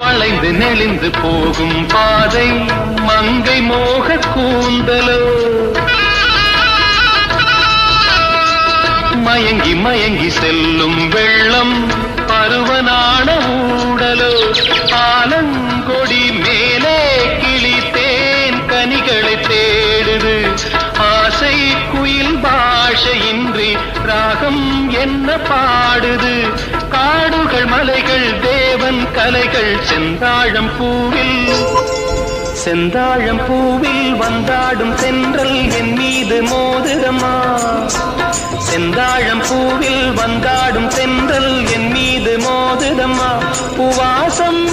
வளைந்து நெளிந்து போகும் பாதை மங்கை மோக கூந்தலோ மயங்கி மயங்கி செல்லும் வெள்ளம் பருவனான ஊடலோ ஆலங்கொடி மேலே கிளித்தேன் கனிகளை தேடுது ஆசை குயில் பாஷையின்றி ராகம் என்ன பாடுது காடுகள் மலைகள் தேவன் கலைகள் செந்தாழம் பூவில் வந்தாடும் தென்றல் என் மீது மோதுதம்மா செந்தாழம் பூவில் வந்தாடும் தென்றல் என் மீது மோதுதம்மா பூவாசம்